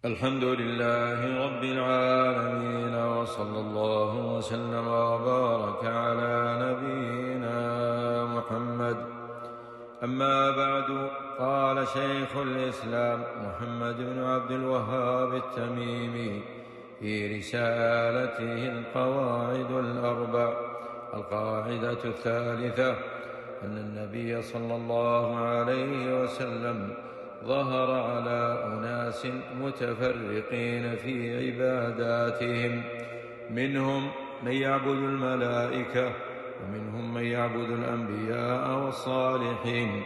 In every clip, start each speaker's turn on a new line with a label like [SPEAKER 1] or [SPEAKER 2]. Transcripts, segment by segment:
[SPEAKER 1] الحمد لله رب العالمين، وصلى الله وسلم وبارك على نبينا محمد. أما بعد، قال شيخ الإسلام محمد بن عبد الوهاب التميمي في رسالته القواعد الأربع: القاعدة الثالثة أن النبي صلى الله عليه وسلم ظهر على أناس متفرقين في عباداتهم، منهم من يعبد الملائكة، ومنهم من يعبد الأنبياء والصالحين،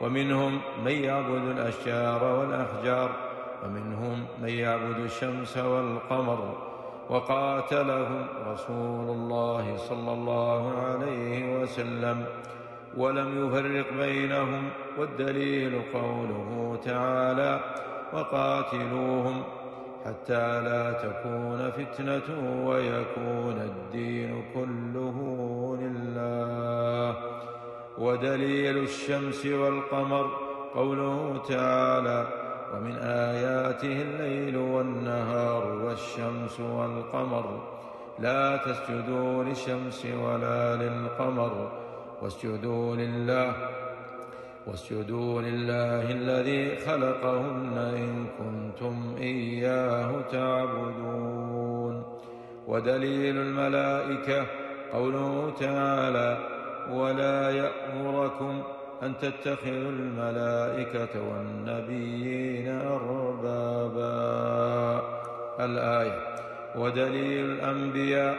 [SPEAKER 1] ومنهم من يعبد الأشجار والأحجار، ومنهم من يعبد الشمس والقمر، وقاتلهم رسول الله صلى الله عليه وسلم ولم يفرق بينهم. والدليل قوله تعالى: وقاتلوهم حتى لا تكون فتنة ويكون الدين كله لله. ودليل الشمس والقمر قوله تعالى: ومن آياته الليل والنهار والشمس والقمر لا تسجدوا للشمس ولا للقمر واسجدوا لله الذي خلقهن إن كنتم إياه تعبدون. ودليل الملائكة قوله تعالى: ولا يأمركم أن تتخذوا الملائكة والنبيين أربابا. الآية. ودليل الأنبياء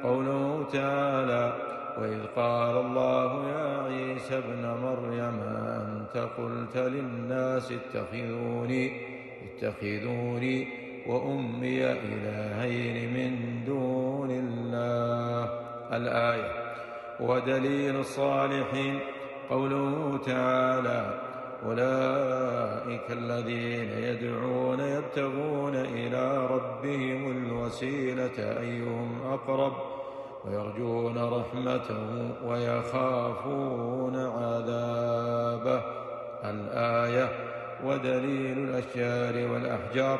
[SPEAKER 1] قوله تعالى: وإذ قال الله يا عيسى ابن مريم أنت قلت للناس اتخذوني وأمي إلهين من دون الله. الآية. ودليل الصالحين قوله تعالى: أولئك الذين يدعون يبتغون إلى ربهم الوسيلة أيهم أقرب ويرجون رحمته ويخافون عذابه. الآية. ودليل الأشجار والأحجار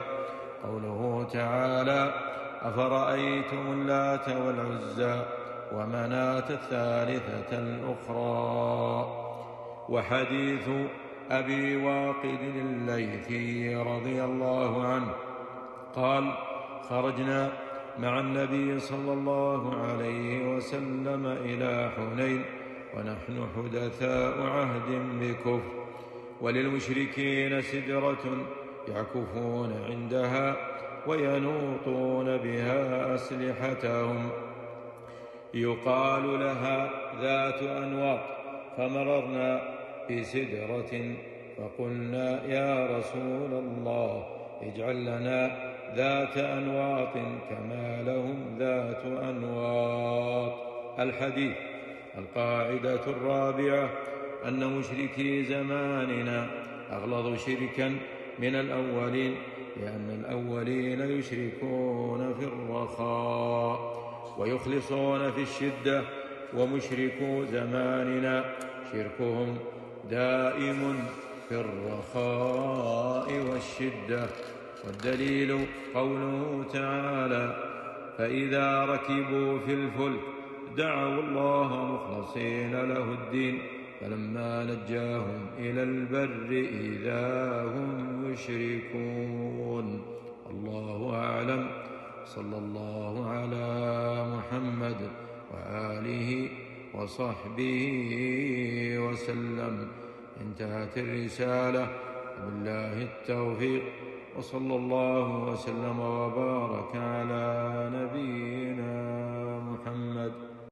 [SPEAKER 1] قوله تعالى: أفرأيتم اللات والعزى ومناة الثالثة الأخرى. وحديث أبي واقد الليثي رضي الله عنه قال: خرجنا مع النبي صلى الله عليه وسلم إلى حنين ونحن حدثاء عهد بكفر، وللمشركين سدرة يعكفون عندها وينوطون بها أسلحتهم يقال لها ذات أنواط، فمررنا بسدرة فقلنا: يا رسول الله اجعل لنا ذات أنواط كما لهم ذات أنواط. الحديث. القاعدة الرابعة أن مشركي زماننا أغلظ شركا من الأولين، لأن الأولين يشركون في الرخاء ويخلصون في الشدة، ومشركو زماننا شركهم دائم في الرخاء والشدة. والدليل قوله تعالى: فإذا ركبوا في الفلك دعوا الله مخلصين له الدين فلما نجاهم إلى البر إذا هم يشركون. الله أعلم. صلى الله على محمد وآله وصحبه وسلم. انتهت الرسالة، بالله التوفيق، وصلى الله وسلم وبارك على نبينا محمد.